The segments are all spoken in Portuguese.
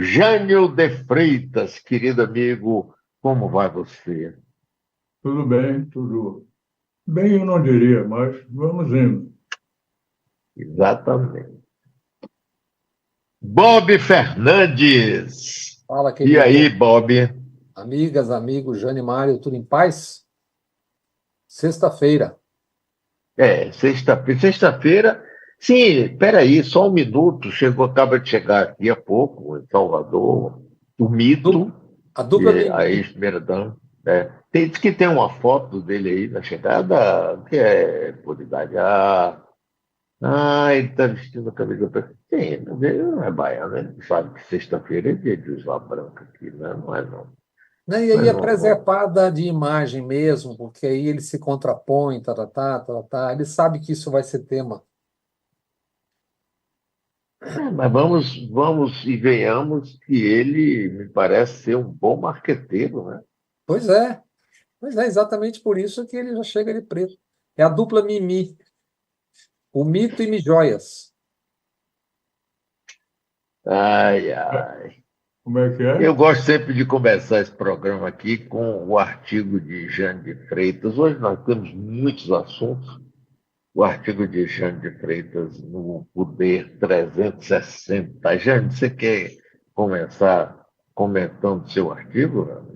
Jânio de Freitas, querido amigo, como vai você? Tudo bem, tudo bem, eu não diria, mas vamos indo. Exatamente. Bob Fernandes. Fala, E aí, querido. Bob? Amigas, amigos, Jane e Mário, tudo em paz? Sexta-feira. Sexta-feira. Sexta-feira. Sim, peraí, só um minuto. Acaba de chegar aqui há pouco, em Salvador, o Mito, A dupla a Mimi. ex-primeira-dama. Diz que tem uma foto dele aí na chegada, que é por idade. Ele está vestindo a camisa preta. Sim, mas ele não é baiano, ele sabe que sexta-feira é dia de usar branco aqui, né? Não é não. Né? E Não é aí é não, não. presepada de imagem mesmo, porque aí ele se contrapõe, Ele sabe que isso vai ser tema. Mas vamos e venhamos que ele me parece ser um bom marqueteiro, né? Pois é, exatamente por isso que ele já chega de preto. É a dupla Mimi, o Mito e Mijóias. Ai, ai. Como é que é? Eu gosto sempre de começar esse programa aqui com o artigo de Jane de Freitas. Hoje nós temos muitos assuntos. O artigo de Jane de Freitas no Poder 360. Jane, você quer começar comentando seu artigo?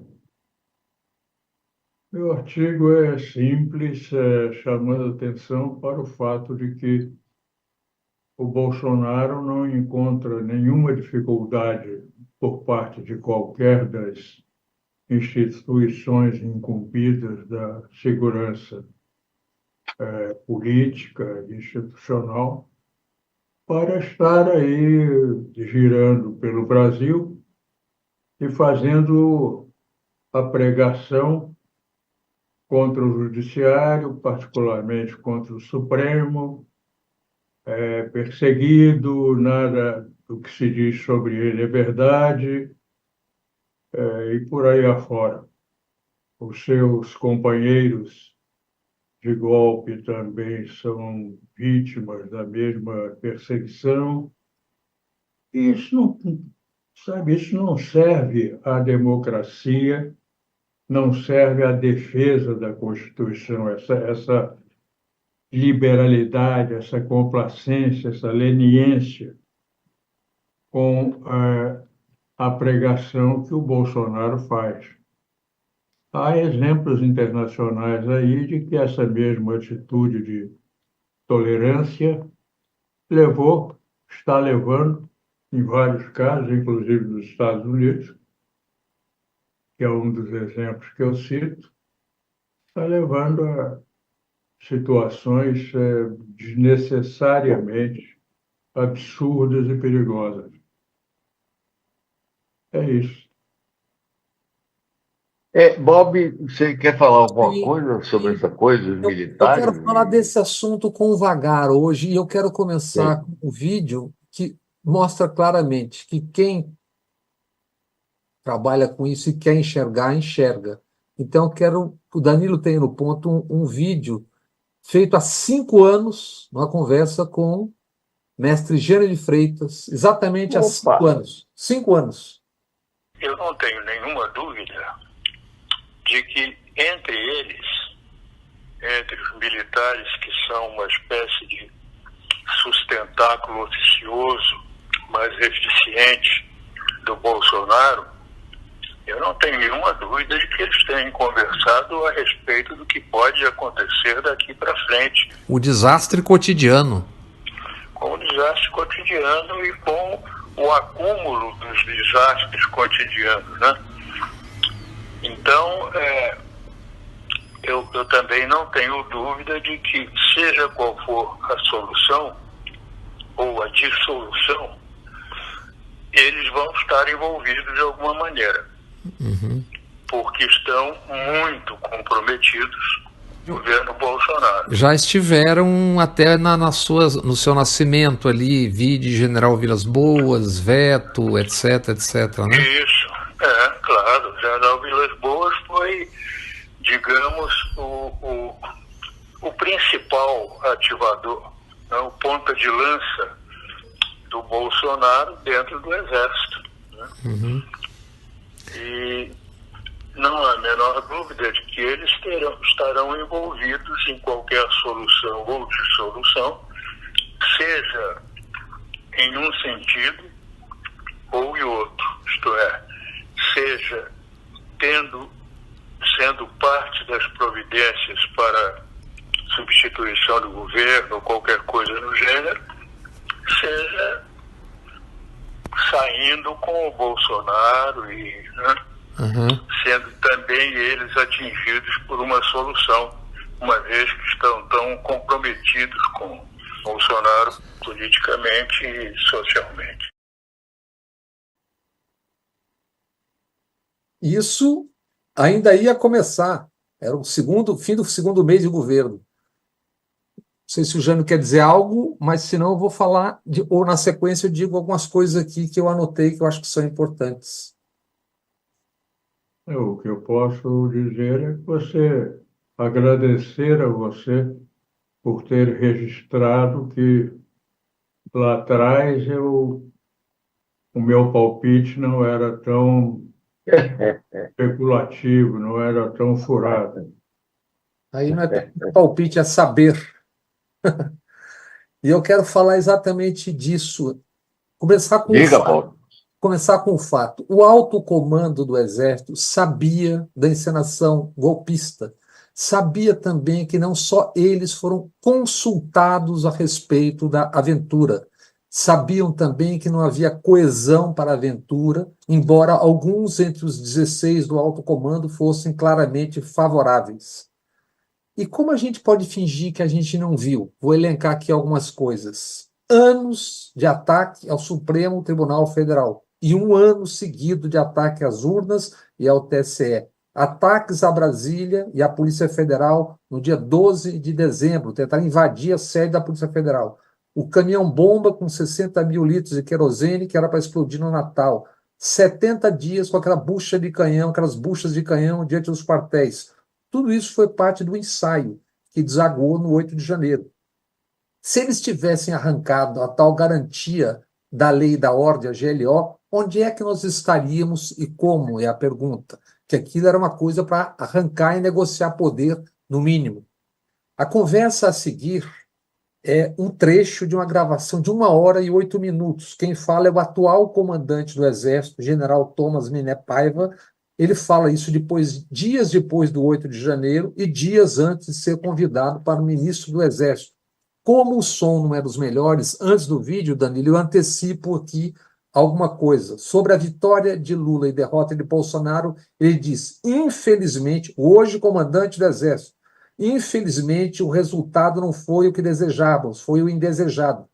Meu artigo é simples, chamando atenção para o fato de que o Bolsonaro não encontra nenhuma dificuldade por parte de qualquer das instituições incumbidas da segurança política e institucional para estar aí girando pelo Brasil e fazendo a pregação contra o Judiciário, particularmente contra o Supremo, perseguido, nada do que se diz sobre ele é verdade, e por aí afora. Os seus companheiros de golpe também são vítimas da mesma perseguição. E isso não, sabe, isso não serve à democracia, não serve à defesa da Constituição, essa liberalidade, essa complacência, essa leniência com a pregação que o Bolsonaro faz. Há exemplos internacionais aí de que essa mesma atitude de tolerância está levando, em vários casos, inclusive nos Estados Unidos, que é um dos exemplos que eu cito, está levando a situações desnecessariamente absurdas e perigosas. É isso. Bob, você quer falar alguma Sim, coisa sobre sim. essa coisa, os Eu militares? quero falar desse assunto com o Vagar hoje, e eu quero começar Sim. com um vídeo que mostra claramente que quem trabalha com isso e quer enxergar, enxerga. Então, o Danilo tem no ponto um vídeo feito há 5 anos, uma conversa com o mestre Jânio de Freitas, exatamente há Opa! 5 anos. 5 anos. Eu não tenho nenhuma dúvida de que entre eles, entre os militares que são uma espécie de sustentáculo oficioso, mais eficiente do Bolsonaro, eu não tenho nenhuma dúvida de que eles tenham conversado a respeito do que pode acontecer daqui para frente. O desastre cotidiano. Com o desastre cotidiano e com o acúmulo dos desastres cotidianos, né? Então, eu também não tenho dúvida de que, seja qual for a solução ou a dissolução, eles vão estar envolvidos de alguma maneira. Uhum. Porque estão muito comprometidos com o governo Bolsonaro. Já estiveram até no seu nascimento ali, vide General Vilas Boas, veto, etc, né? Isso, claro. General Vilas Boas foi, digamos, o principal ativador, né, o ponta de lança do Bolsonaro dentro do Exército. Né? E não há a menor dúvida de que eles estarão envolvidos em qualquer solução ou dissolução, seja em um sentido ou em outro, isto é, seja sendo parte das providências para substituição do governo ou qualquer coisa no gênero, seja saindo com o Bolsonaro e sendo também eles atingidos por uma solução, uma vez que estão tão comprometidos com Bolsonaro politicamente e socialmente. Isso ainda ia começar. Era o fim do segundo mês de governo. Não sei se o Jânio quer dizer algo, mas se não eu vou falar, ou na sequência eu digo algumas coisas aqui que eu anotei que eu acho que são importantes. O que eu posso dizer é que agradecer a você por ter registrado que lá atrás o meu palpite não era tão especulativo, não era tão furado. Aí não é palpite, é saber. E eu quero falar exatamente disso. Começar com Diga, Paulo. Começar com o fato. O alto comando do Exército sabia da encenação golpista, sabia também que não só eles foram consultados a respeito da aventura, sabiam também que não havia coesão para a aventura, embora alguns entre os 16 do alto comando fossem claramente favoráveis. E como a gente pode fingir que a gente não viu? Vou elencar aqui algumas coisas. Anos de ataque ao Supremo Tribunal Federal e um ano seguido de ataque às urnas e ao TSE. Ataques a Brasília e à Polícia Federal no dia 12 de dezembro, tentaram invadir a sede da Polícia Federal. O caminhão-bomba com 60 mil litros de querosene que era para explodir no Natal. 70 dias com aquela bucha de canhão, aquelas buchas de canhão diante dos quartéis. Tudo isso foi parte do ensaio que desaguou no 8 de janeiro. Se eles tivessem arrancado a tal garantia da lei da ordem, a GLO, onde é que nós estaríamos e como, é a pergunta. Que aquilo era uma coisa para arrancar e negociar poder, no mínimo. A conversa a seguir é um trecho de uma gravação de 1h08. Quem fala é o atual comandante do Exército, general Thomas Miné Paiva. Ele fala isso dias depois do 8 de janeiro e dias antes de ser convidado para o ministro do Exército. Como o som não é dos melhores, antes do vídeo, Danilo, eu antecipo aqui alguma coisa. Sobre a vitória de Lula e derrota de Bolsonaro, ele diz, infelizmente, hoje comandante do Exército, infelizmente o resultado não foi o que desejávamos, foi o indesejado.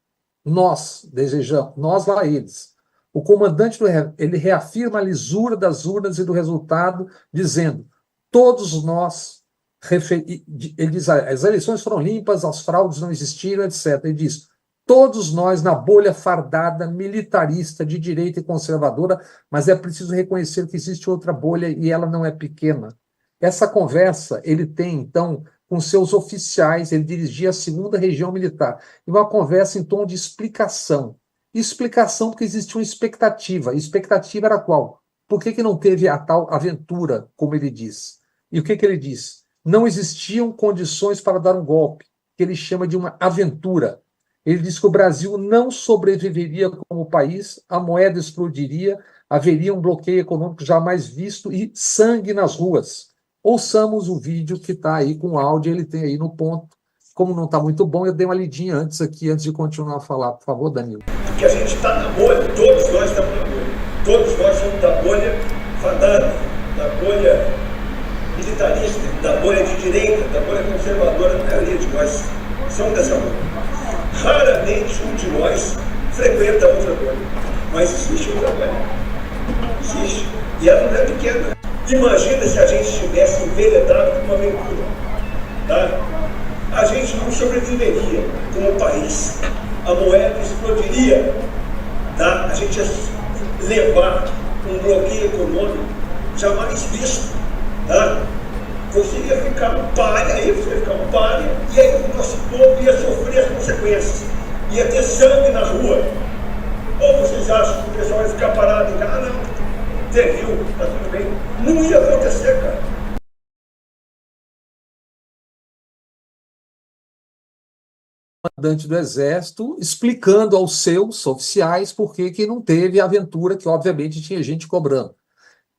Nós desejamos, nós lá eles. O comandante ele reafirma a lisura das urnas e do resultado, dizendo, todos nós, ele diz, as eleições foram limpas, as fraudes não existiram, etc. Ele diz, todos nós na bolha fardada, militarista, de direita e conservadora, mas é preciso reconhecer que existe outra bolha e ela não é pequena. Essa conversa ele tem, então, com seus oficiais, ele dirigia a 2ª Região Militar, e uma conversa em tom de explicação. Explicação porque existia uma expectativa. A expectativa era qual? Por que não teve a tal aventura, como ele diz? E o que ele diz? Não existiam condições para dar um golpe, que ele chama de uma aventura. Ele diz que o Brasil não sobreviveria como país, a moeda explodiria, haveria um bloqueio econômico jamais visto e sangue nas ruas. Ouçamos o vídeo que está aí com áudio, ele tem aí no ponto. Como não está muito bom, eu dei uma lidinha antes de continuar a falar. Por favor, Danilo. Porque a gente está na bolha, todos nós estamos na bolha. Todos nós somos da bolha fadada, da bolha militarista, da bolha de direita, da bolha conservadora. A maioria de nós somos dessa bolha. Raramente um de nós frequenta outra bolha. Mas existe outra bolha. Existe. E ela não é pequena. Imagina se a gente estivesse enveredado com uma aventura. Tá? A gente não sobreviveria como país. A moeda explodiria. Tá? A gente ia levar um bloqueio econômico jamais visto. Tá? Você ia ficar um páreo, e aí o nosso povo ia sofrer as consequências. Ia ter sangue na rua. Ou vocês acham que o pessoal ia ficar parado em casa? Não. Você viu, tá tudo bem. Não ia acontecer, cara. Comandante do Exército explicando aos seus oficiais por que não teve a aventura, que obviamente tinha gente cobrando.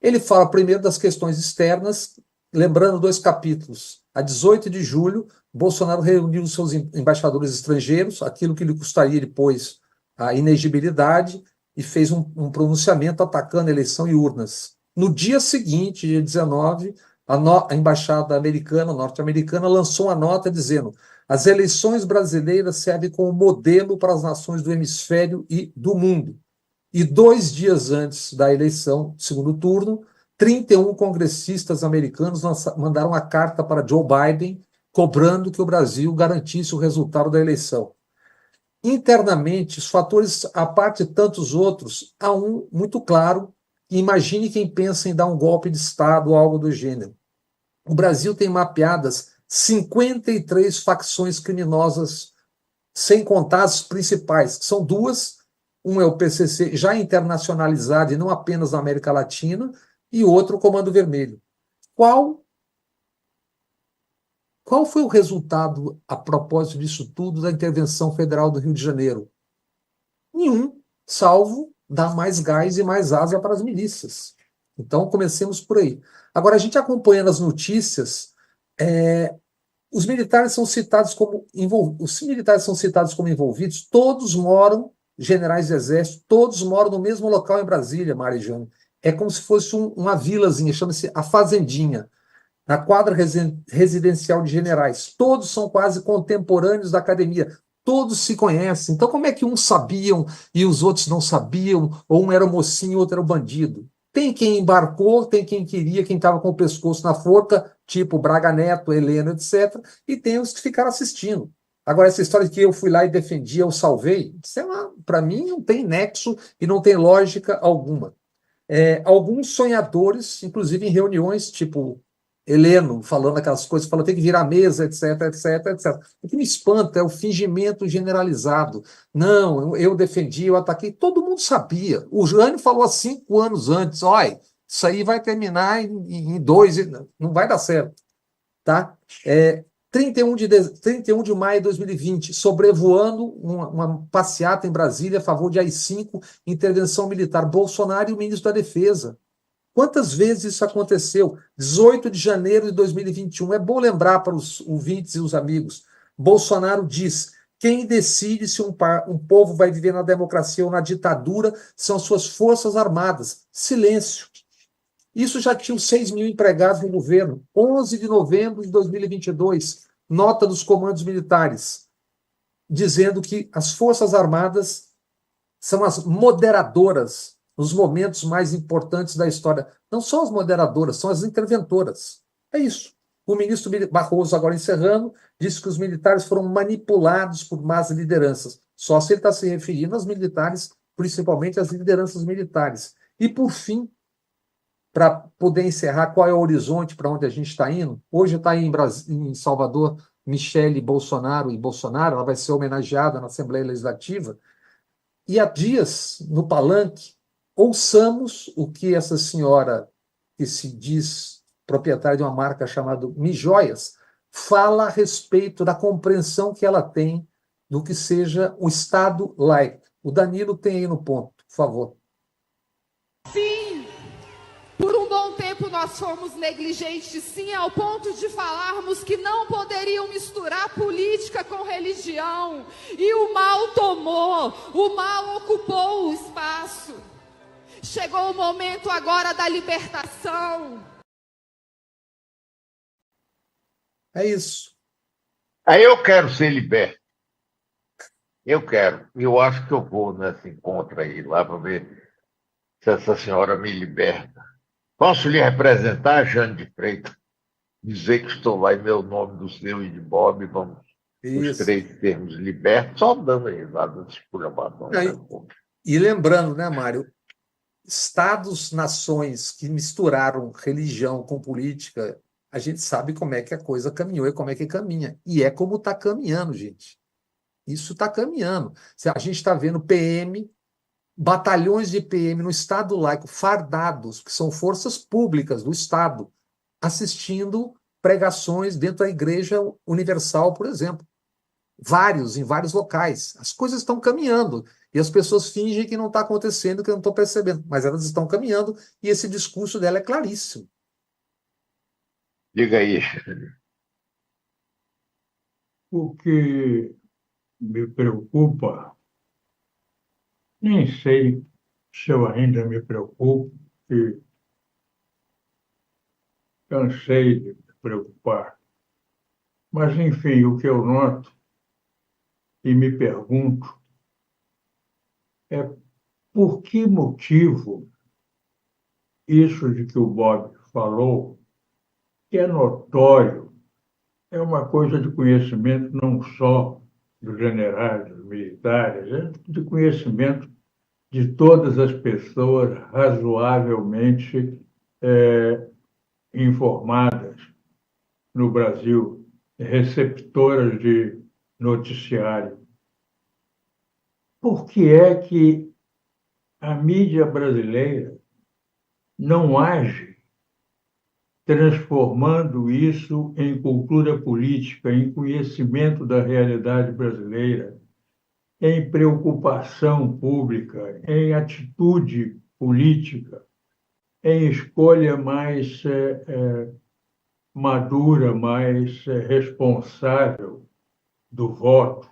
Ele fala primeiro das questões externas, lembrando 2 capítulos. A 18 de julho, Bolsonaro reuniu seus embaixadores estrangeiros, aquilo que lhe custaria depois a inegibilidade, e fez um pronunciamento atacando a eleição e urnas. No dia seguinte, dia 19, a embaixada americana, norte-americana, lançou uma nota dizendo: as eleições brasileiras servem como modelo para as nações do hemisfério e do mundo. E 2 dias antes da eleição, segundo turno, 31 congressistas americanos mandaram uma carta para Joe Biden cobrando que o Brasil garantisse o resultado da eleição. Internamente, os fatores, à parte de tantos outros, há um muito claro, e imagine quem pensa em dar um golpe de Estado ou algo do gênero. O Brasil tem mapeadas 53 facções criminosas, sem contar as principais, que são 2. Um é o PCC, já internacionalizado e não apenas na América Latina, e outro o Comando Vermelho. Qual foi o resultado, a propósito disso tudo, da intervenção federal do Rio de Janeiro? Nenhum, salvo dar mais gás e mais asa para as milícias. Então, comecemos por aí. Agora, a gente acompanha nas notícias, os militares são citados como envolvidos, todos moram, generais do Exército, todos moram no mesmo local em Brasília, Mari e Jane. É como se fosse uma vilazinha, chama-se a Fazendinha, na quadra residencial de generais. Todos são quase contemporâneos da academia, todos se conhecem. Então, como é que uns sabiam e os outros não sabiam, ou um era o mocinho e o outro era o bandido? Tem quem embarcou, tem quem queria, quem estava com o pescoço na forca, tipo Braga Neto, Heleno, etc., e tem os que ficaram assistindo. Agora, essa história de que eu fui lá e defendi, eu salvei, para mim não tem nexo e não tem lógica alguma. Alguns sonhadores, inclusive em reuniões, tipo Heleno, falando aquelas coisas, falando tem que virar a mesa, etc, etc, etc. O que me espanta é o fingimento generalizado. Não, eu defendi, eu ataquei, todo mundo sabia. O Jânio falou há 5 anos antes, olha, isso aí vai terminar em 2, não vai dar certo. Tá? 31 de maio de 2020, sobrevoando uma passeata em Brasília a favor de AI-5, intervenção militar, Bolsonaro e o ministro da Defesa. Quantas vezes isso aconteceu? 18 de janeiro de 2021. É bom lembrar para os ouvintes e os amigos. Bolsonaro diz: quem decide se um povo vai viver na democracia ou na ditadura são suas forças armadas. Silêncio. Isso já tinha 6 mil empregados no governo. 11 de novembro de 2022, nota dos comandos militares, dizendo que as Forças Armadas são as moderadoras nos momentos mais importantes da história. Não são as moderadoras, são as interventoras. É isso. O ministro Barroso, agora encerrando, disse que os militares foram manipulados por más lideranças. Só se ele está se referindo aos militares, principalmente às lideranças militares. E, por fim, para poder encerrar, qual é o horizonte para onde a gente está indo? Hoje está aí em Salvador Michele Bolsonaro, ela vai ser homenageada na Assembleia Legislativa. E há dias, no palanque, ouçamos o que essa senhora, que se diz proprietária de uma marca chamada Mijoias, fala a respeito da compreensão que ela tem do que seja o Estado laico. O Danilo tem aí no ponto, por favor. Sim, por um bom tempo nós fomos negligentes, sim, ao ponto de falarmos que não poderiam misturar política com religião. E o mal tomou, o mal ocupou o espaço. Chegou o momento agora da libertação. É isso. Aí eu quero ser liberto. Eu quero. Eu acho que eu vou nesse encontro aí, lá para ver se essa senhora me liberta. Posso lhe representar, Jane de Freitas? Dizer que estou lá em meu nome, do seu e de Bob, vamos os 3 termos libertos, só dando risada de esculhambação. E lembrando, né, Mário, Estados, nações que misturaram religião com política, a gente sabe como é que a coisa caminhou e como é que caminha. E é como está caminhando, gente. Isso está caminhando. A gente está vendo PM batalhões de PM no Estado laico, fardados, que são forças públicas do Estado, assistindo pregações dentro da Igreja Universal, por exemplo. Em vários locais. As coisas estão caminhando e as pessoas fingem que não está acontecendo, que eu não estou percebendo, mas elas estão caminhando e esse discurso dela é claríssimo. Diga aí. O que me preocupa, nem sei se eu ainda me preocupo, e cansei de me preocupar. Mas, enfim, o que eu noto e me pergunto é por que motivo isso de que o Bob falou, que é notório, é uma coisa de conhecimento não só dos generais, dos militares, é de conhecimento de todas as pessoas razoavelmente informadas no Brasil, receptoras de noticiário. Por que é que a mídia brasileira não age transformando isso em cultura política, em conhecimento da realidade brasileira, em preocupação pública, em atitude política, em escolha mais madura, mais responsável do voto,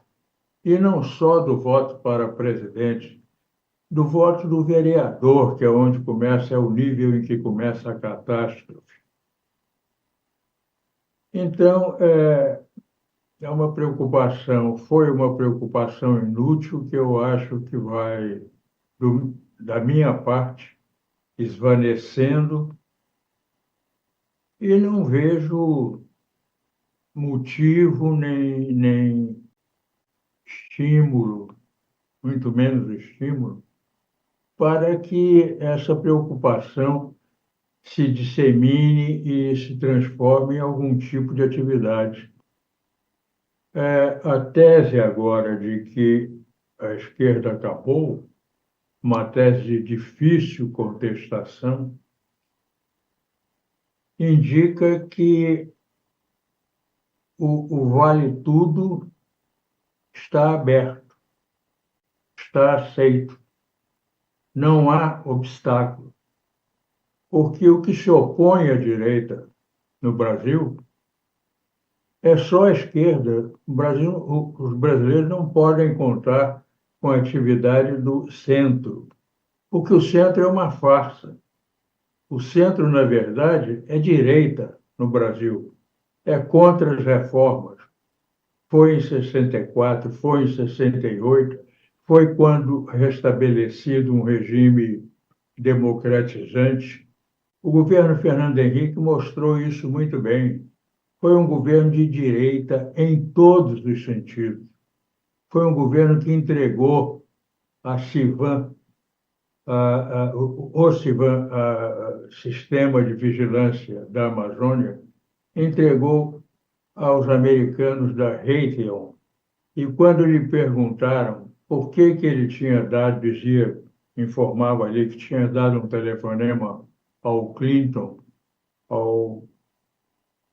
e não só do voto para presidente, do voto do vereador, que é onde começa, é o nível em que começa a catástrofe. Então, é uma preocupação, foi uma preocupação inútil que eu acho que vai, da minha parte, esvanecendo, e não vejo motivo nem estímulo, muito menos estímulo, para que essa preocupação se dissemine e se transforme em algum tipo de atividade. A tese agora de que a esquerda acabou, uma tese de difícil contestação, indica que o vale tudo está aberto, está aceito. Não há obstáculo. Porque o que se opõe à direita no Brasil é só a esquerda. Os brasileiros não podem contar com a atividade do centro, porque o centro é uma farsa. O centro, na verdade, é direita no Brasil, é contra as reformas. Foi em 64, foi em 68, foi quando restabelecido um regime democratizante. O governo Fernando Henrique mostrou isso muito bem. Foi um governo de direita em todos os sentidos. Foi um governo que entregou a CIVAM, o CIVAM, Sistema de Vigilância da Amazônia, entregou aos americanos da Raytheon. E quando lhe perguntaram por que ele tinha dado, informava ali que tinha dado um telefonema ao Clinton,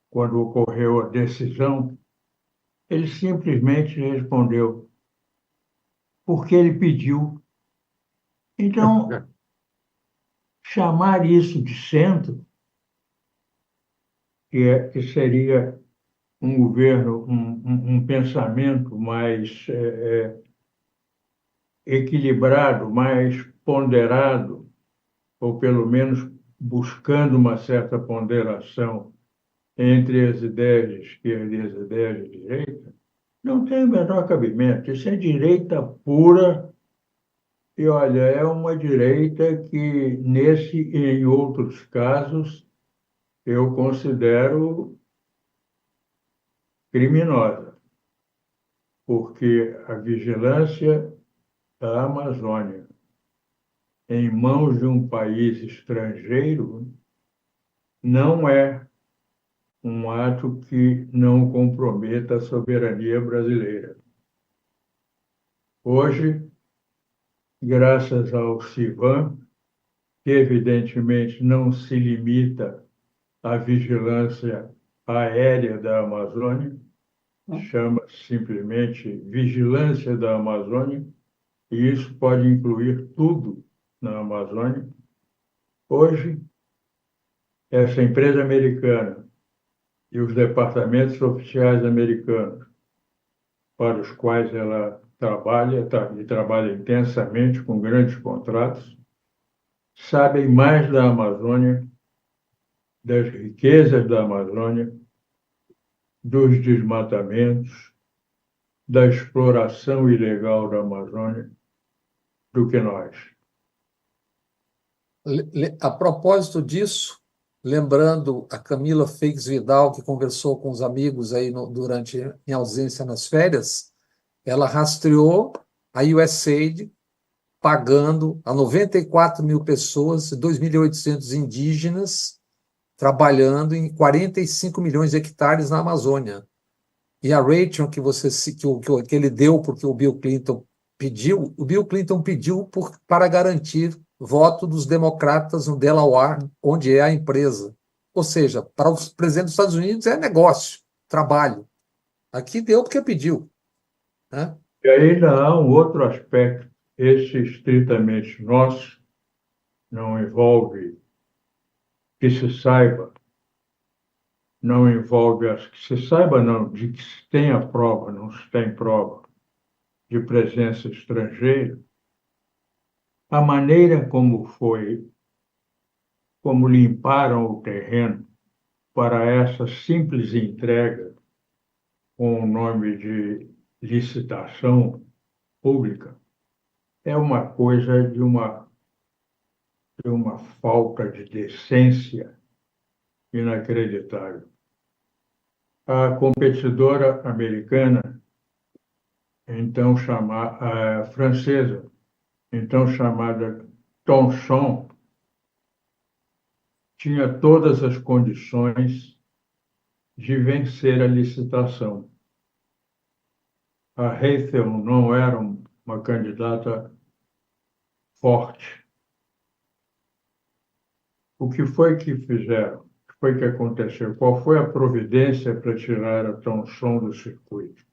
quando ocorreu a decisão, ele simplesmente respondeu, porque ele pediu. Então, chamar isso de centro, que seria um governo, um pensamento mais equilibrado, mais ponderado, ou pelo menos buscando uma certa ponderação entre as ideias de esquerda e as ideias de direita, não tem o menor cabimento. Isso é direita pura. E, olha, é uma direita que, nesse e em outros casos, eu considero criminosa, porque a vigilância da Amazônia em mãos de um país estrangeiro não é um ato que não comprometa a soberania brasileira. Hoje, graças ao CIVAM, que evidentemente não se limita à vigilância aérea da Amazônia, chama-se simplesmente Vigilância da Amazônia, e isso pode incluir tudo na Amazônia. Hoje, essa empresa americana e os departamentos oficiais americanos, para os quais ela trabalha, e trabalha intensamente com grandes contratos, sabem mais da Amazônia, das riquezas da Amazônia, dos desmatamentos, da exploração ilegal da Amazônia, do que nós. A propósito disso, lembrando a Camila Feix Vidal, que conversou com os amigos aí durante minha ausência nas férias, ela rastreou a USAID pagando a 94 mil pessoas, 2.800 indígenas, trabalhando em 45 milhões de hectares na Amazônia. E a Rachel que ele deu porque o Bill Clinton pediu para garantir voto dos democratas no Delaware, onde é a empresa. Ou seja, para o presidente dos Estados Unidos é negócio, trabalho. Aqui deu porque pediu, né? E ainda há um outro aspecto, esse estritamente nosso, não envolve que se saiba, não envolve que se saiba, não, de que se tenha prova, não se tem prova de presença estrangeira, a maneira como limparam o terreno para essa simples entrega com o nome de licitação pública é uma coisa de uma falta de decência inacreditável. A competidora americana, francesa, então chamada Thomson, tinha todas as condições de vencer a licitação. A Raytheon não era uma candidata forte. O que foi que fizeram? O que foi que aconteceu? Qual foi a providência para tirar a Thomson do circuito?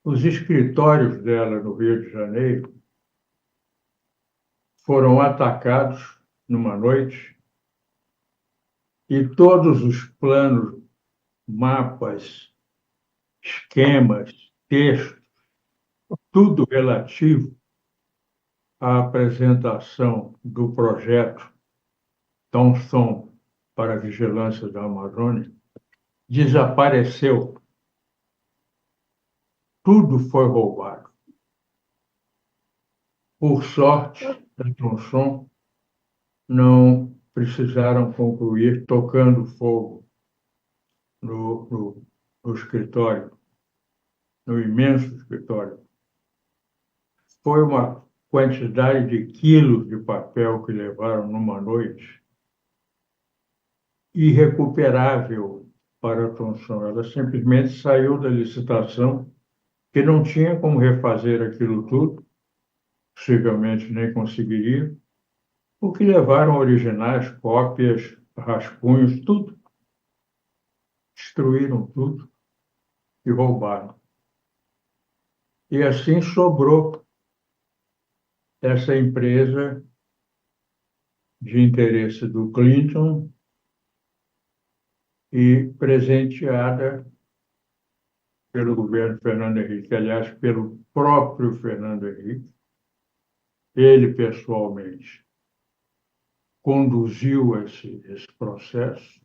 Os escritórios dela no Rio de Janeiro foram atacados numa noite e todos os planos, mapas, esquemas, textos, tudo relativo à apresentação do projeto Thomson para a vigilância da Amazônia desapareceu. Tudo foi roubado. Por sorte, a Thomson não precisaram concluir tocando fogo no escritório, no imenso escritório. Foi uma quantidade de quilos de papel que levaram numa noite irrecuperável para a Thomson. Ela simplesmente saiu da licitação, que não tinha como refazer aquilo tudo, possivelmente nem conseguiria, porque levaram originais, cópias, rascunhos, tudo. Destruíram tudo e roubaram. E assim sobrou essa empresa de interesse do Clinton e presenteada pelo governo Fernando Henrique, aliás, pelo próprio Fernando Henrique. Ele, pessoalmente, conduziu esse processo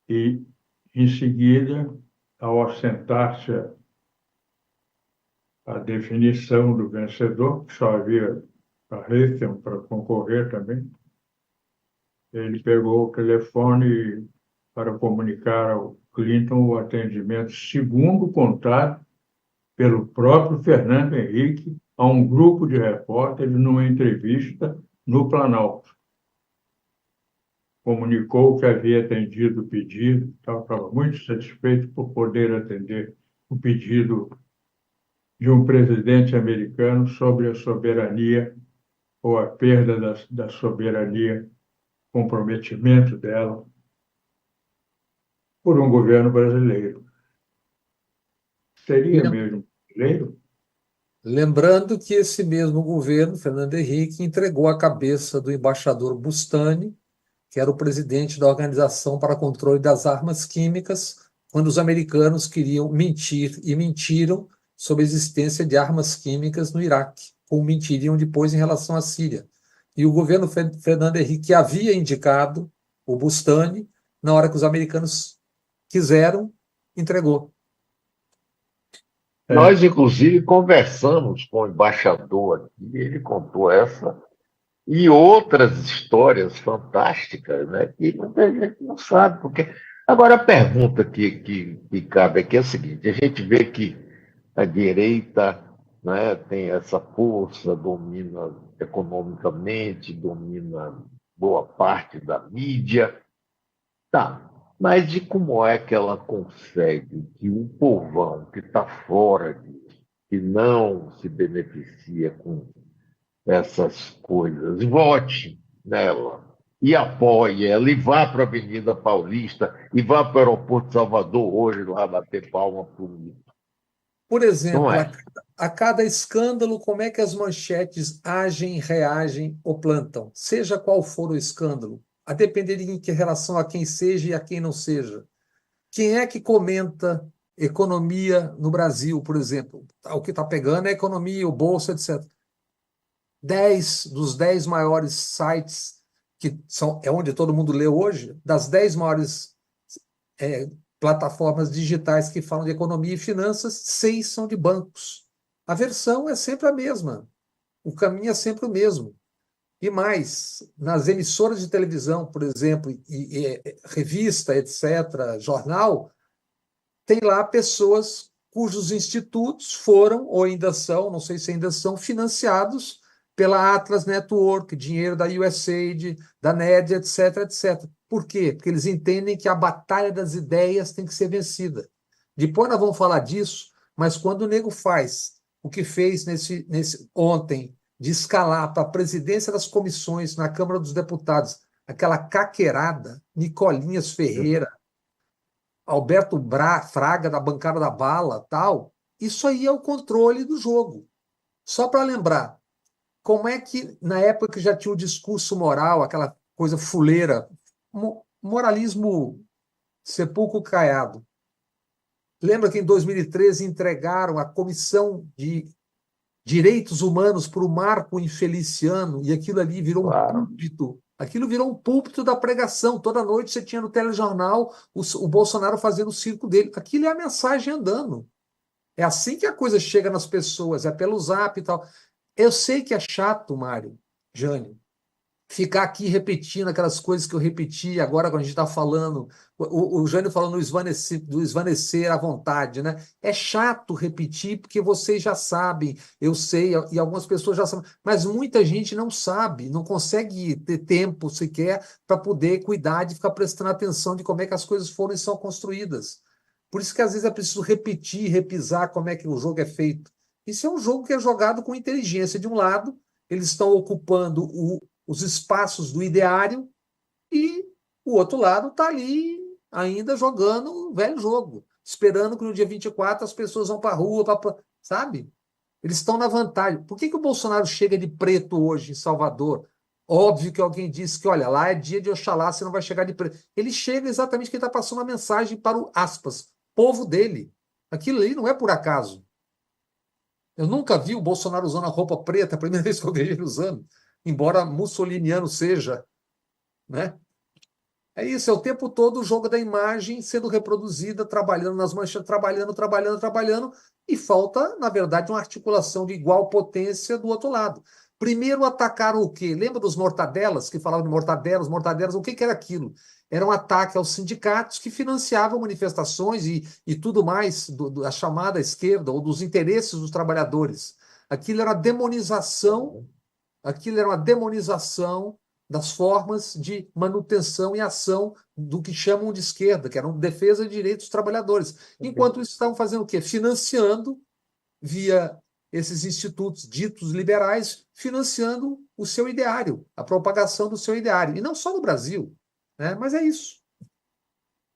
e, em seguida, ao assentar-se a definição do vencedor, que só havia a Raytheon para concorrer também, ele pegou o telefone para comunicar ao Clinton o atendimento, segundo contado pelo próprio Fernando Henrique, a um grupo de repórteres numa entrevista no Planalto. Comunicou que havia atendido o pedido, estava muito satisfeito por poder atender o pedido de um presidente americano sobre a soberania ou a perda da soberania, comprometimento dela por um governo brasileiro. Seria mesmo brasileiro? Lembrando que esse mesmo governo, Fernando Henrique, entregou a cabeça do embaixador Bustani, que era o presidente da Organização para o Controle das Armas Químicas, quando os americanos queriam mentir e mentiram sobre a existência de armas químicas no Iraque, como mentiriam depois em relação à Síria. E o governo Fernando Henrique havia indicado o Bustani, na hora que os americanos quiseram, entregou. Nós, inclusive, conversamos com o embaixador aqui, ele contou essa e outras histórias fantásticas, né, que muita gente não sabe. Porque... Agora, a pergunta que cabe aqui é a seguinte: a gente vê que a direita, né, tem essa força, domina economicamente, domina boa parte da mídia. Tá, mas de como é que ela consegue que o povão que está fora disso, que não se beneficia com essas coisas, vote nela e apoie ela e vá para a Avenida Paulista e vá para o aeroporto de Salvador hoje lá bater palma para o... Por Não exemplo, é? a cada escândalo, como é que as manchetes agem, reagem ou plantam? Seja qual for o escândalo, a depender de que relação a quem seja e a quem não seja. Quem é que comenta economia no Brasil, por exemplo? O que está pegando é a economia, o bolso, etc. 10 dos 10 maiores sites, que é onde todo mundo lê hoje, das 10 maiores plataformas digitais que falam de economia e finanças, 6 são de bancos. A versão é sempre a mesma. O caminho é sempre o mesmo. E mais, nas emissoras de televisão, por exemplo, e revista, etc., jornal, tem lá pessoas cujos institutos foram, ou ainda são, não sei se ainda são, financiados pela Atlas Network, dinheiro da USAID, da NED, etc., etc. Por quê? Porque eles entendem que a batalha das ideias tem que ser vencida. Depois nós vamos falar disso, mas quando o nego faz o que fez ontem, de escalar para a presidência das comissões na Câmara dos Deputados, aquela caquerada, Nicolinhas Ferreira, Alberto Fraga, da bancada da bala, tal, isso aí é o controle do jogo. Só para lembrar, como é que, na época que já tinha o discurso moral, aquela coisa fuleira, moralismo sepulcro caiado. Lembra que em 2013 entregaram a Comissão de Direitos Humanos para o Marco Infeliciano, e aquilo ali virou um púlpito. Aquilo virou um púlpito da pregação. Toda noite você tinha no telejornal o Bolsonaro fazendo o circo dele. Aquilo é a mensagem andando. É assim que a coisa chega nas pessoas, é pelo zap e tal. Eu sei que é chato, Mário, Jânio, ficar aqui repetindo aquelas coisas que eu repeti agora quando a gente está falando, o Jânio falando do esvanecer à vontade, né? É chato repetir porque vocês já sabem, eu sei, e algumas pessoas já sabem, mas muita gente não sabe, não consegue ter tempo sequer para poder cuidar de ficar prestando atenção de como é que as coisas foram e são construídas. Por isso que às vezes é preciso repetir, repisar como é que o jogo é feito. Isso é um jogo que é jogado com inteligência. De um lado, eles estão ocupando os espaços do ideário e o outro lado está ali ainda jogando um velho jogo, esperando que no dia 24 as pessoas vão para a rua, sabe? Eles estão na vantagem. Por que o Bolsonaro chega de preto hoje em Salvador? Óbvio que alguém disse que, olha, lá é dia de Oxalá, você não vai chegar de preto. Ele chega exatamente porque ele está passando uma mensagem para o, aspas, povo dele. Aquilo ali não é por acaso. Eu nunca vi o Bolsonaro usando a roupa preta, a primeira vez que eu vejo ele usando, embora mussoliniano seja, né? É isso, é o tempo todo o jogo da imagem sendo reproduzida, trabalhando nas manchas, trabalhando, e falta, na verdade, uma articulação de igual potência do outro lado. Primeiro atacaram o quê? Lembra dos mortadelas, que falavam de mortadelas, o que era aquilo? Era um ataque aos sindicatos que financiavam manifestações e tudo mais da chamada esquerda ou dos interesses dos trabalhadores. Aquilo era uma demonização das formas de manutenção e ação do que chamam de esquerda, que eram defesa de direitos dos trabalhadores. Enquanto isso, estavam fazendo o quê? Financiando via esses institutos ditos liberais, financiando o seu ideário, a propagação do seu ideário. E não só no Brasil, né? Mas é isso.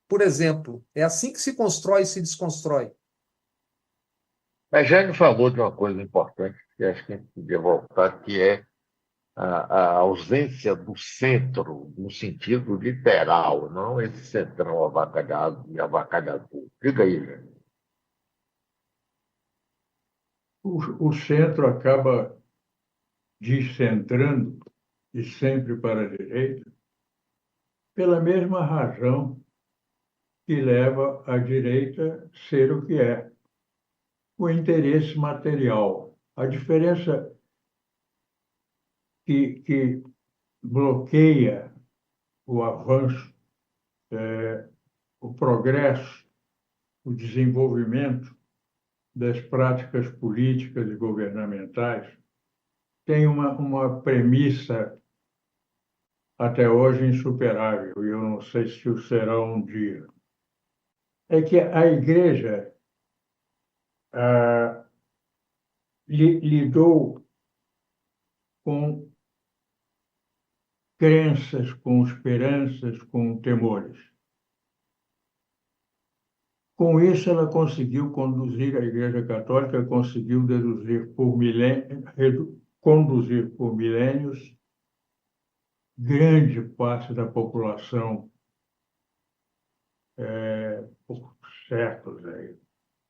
Por exemplo, é assim que se constrói e se desconstrói. A Jane falou de uma coisa importante que acho que a gente podia voltar, que é a ausência do centro, no sentido literal, não esse centrão avacalhado e avacalhador. Diga aí, Jane. O centro acaba descentrando, e sempre para a direita, pela mesma razão que leva a direita a ser o que é, o interesse material. A diferença que bloqueia o avanço, o progresso, o desenvolvimento das práticas políticas e governamentais tem uma premissa até hoje insuperável, e eu não sei se o será um dia. É que a Igreja lidou com crenças, com esperanças, com temores. Com isso, ela conseguiu conduzir, a Igreja Católica conseguiu conduzir por milênios grande parte da população, por séculos,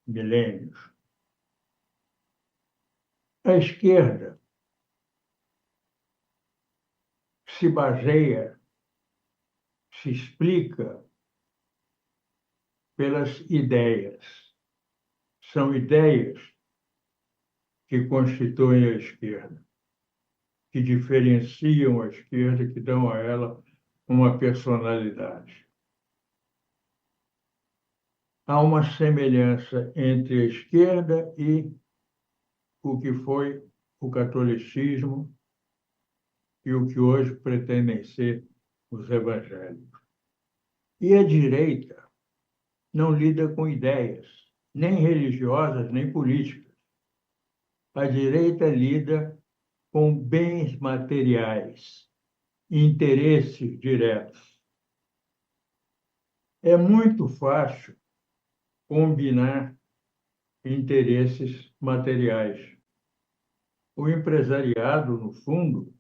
milênios. A esquerda se baseia, se explica pelas ideias. São ideias que constituem a esquerda, que diferenciam a esquerda, que dão a ela uma personalidade. Há uma semelhança entre a esquerda e o que foi o catolicismo e o que hoje pretendem ser os evangélicos. E a direita não lida com ideias, nem religiosas, nem políticas. A direita lida com bens materiais, interesses diretos. É muito fácil combinar interesses materiais. O empresariado, no fundo,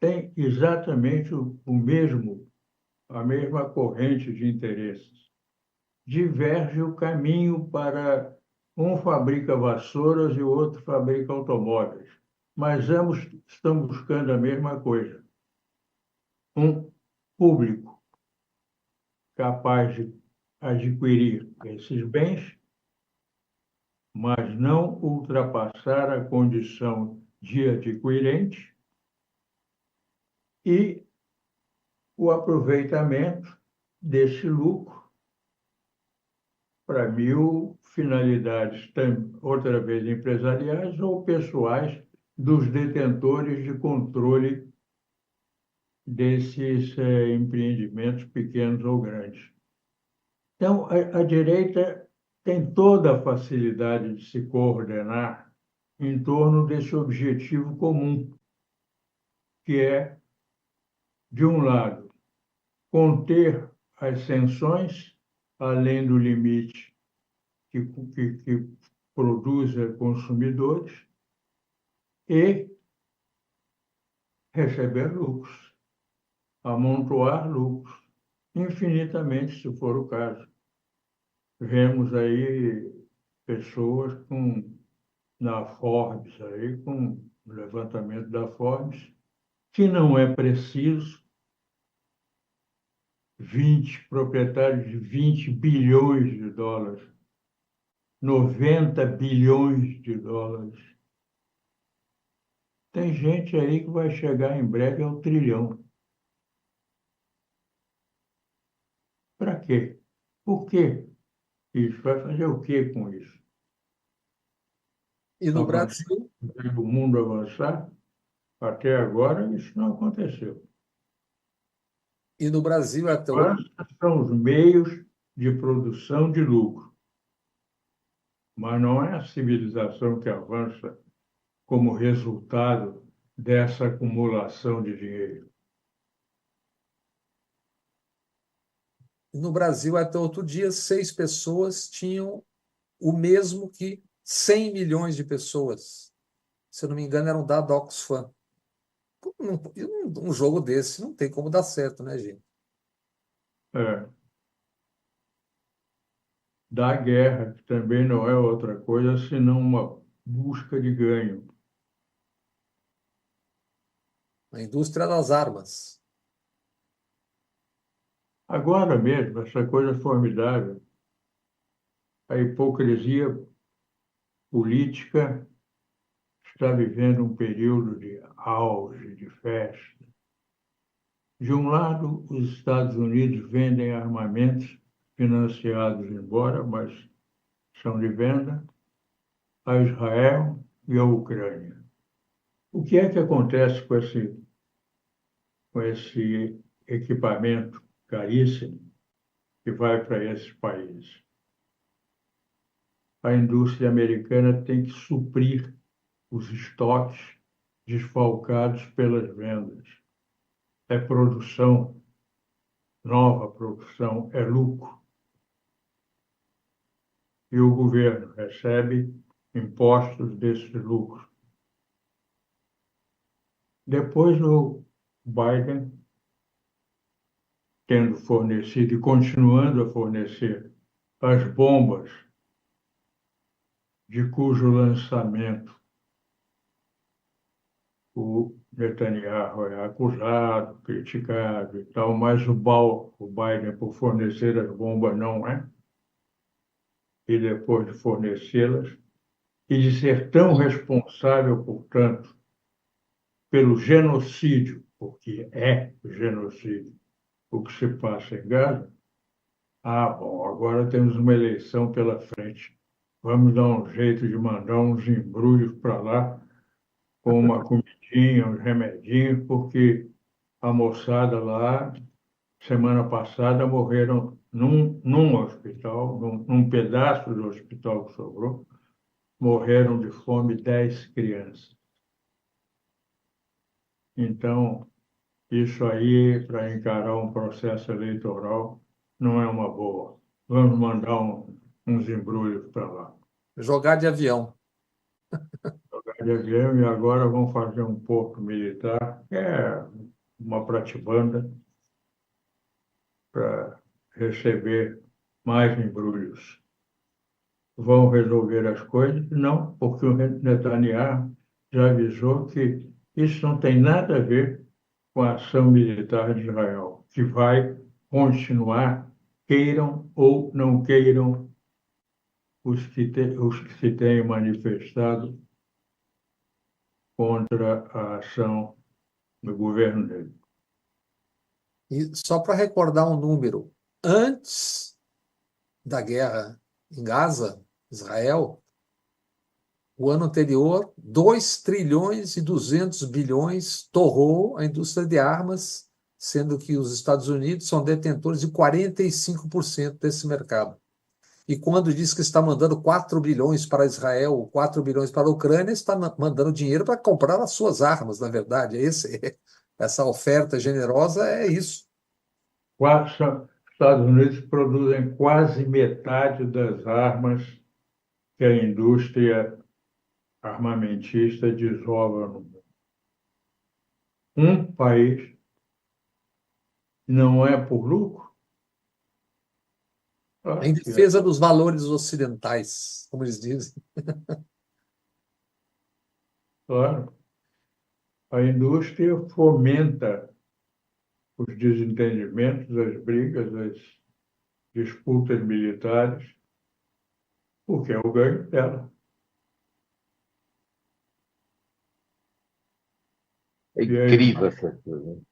tem exatamente a mesma corrente de interesses. Diverge o caminho para um fabrica vassouras e o outro fabrica automóveis, mas ambos estão buscando a mesma coisa. Um público capaz de adquirir esses bens, mas não ultrapassar a condição de adquirente, e o aproveitamento desse lucro para mil finalidades, outra vez empresariais ou pessoais, dos detentores de controle desses empreendimentos pequenos ou grandes. Então, a direita tem toda a facilidade de se coordenar em torno desse objetivo comum, que é, de um lado, conter as sanções além do limite que produza consumidores e receber lucros, amontoar lucros, infinitamente, se for o caso. Vemos aí pessoas na Forbes, com o levantamento da Forbes, que não é preciso, proprietários de 20 bilhões de dólares, 90 bilhões de dólares. Tem gente aí que vai chegar em breve ao trilhão. Para quê? Por quê? Isso vai fazer o quê com isso? E no Brasil? O mundo avançar? Até agora isso não aconteceu. E no Brasil até hoje? São os meios de produção de lucro. mas não é a civilização que avança como resultado dessa acumulação de dinheiro. No Brasil, até outro dia, 6 pessoas tinham o mesmo que 100 milhões de pessoas. Se eu não me engano, era um dado da Oxfam. Um jogo desse não tem como dar certo, né, gente? É. Da guerra, que também não é outra coisa senão uma busca de ganho. A indústria das armas. Agora mesmo, essa coisa formidável, a hipocrisia política está vivendo um período de auge, de festa. De um lado, os Estados Unidos vendem armamentos financiados embora, mas são de venda, a Israel e a Ucrânia. O que é que acontece com esse equipamento caríssimo que vai para esses países? A indústria americana tem que suprir os estoques desfalcados pelas vendas. É produção, nova produção, é lucro. E o governo recebe impostos desses lucros. Depois, o Biden, tendo fornecido e continuando a fornecer as bombas de cujo lançamento o Netanyahu é acusado, criticado e tal, mas o Biden, por fornecer as bombas, não é. E depois de fornecê-las, e de ser tão responsável, portanto, pelo genocídio, porque é genocídio, o que se passa em Gaza. Bom, agora temos uma eleição pela frente. Vamos dar um jeito de mandar uns embrulhos para lá, com uma comidinha, uns remedinhos, porque a moçada lá, semana passada, morreram num hospital, num pedaço do hospital que sobrou, morreram de fome 10 crianças. Então, isso aí, para encarar um processo eleitoral, não é uma boa. Vamos mandar uns embrulhos para lá. Jogar de avião. Jogar de avião e agora vão fazer um porto militar, que é uma pratibanda, para receber mais embrulhos. Vão resolver as coisas? Não, porque o Netanyahu já avisou que isso não tem nada a ver com a ação militar de Israel, que vai continuar, queiram ou não queiram os que se tenham manifestado contra a ação do governo dele. E só para recordar um número, antes da guerra em Gaza, Israel, o ano anterior, 2 trilhões e 200 bilhões torrou a indústria de armas, sendo que os Estados Unidos são detentores de 45% desse mercado. E quando diz que está mandando 4 bilhões para Israel, 4 bilhões para a Ucrânia, está mandando dinheiro para comprar as suas armas, na verdade. Essa oferta generosa é isso. Os Estados Unidos produzem quase metade das armas que a indústria armamentista desova no mundo. Um país não é por lucro? Em defesa dos valores ocidentais, como eles dizem. Claro. A indústria fomenta os desentendimentos, as brigas, as disputas militares, porque é o ganho dela. É incrível essa coisa.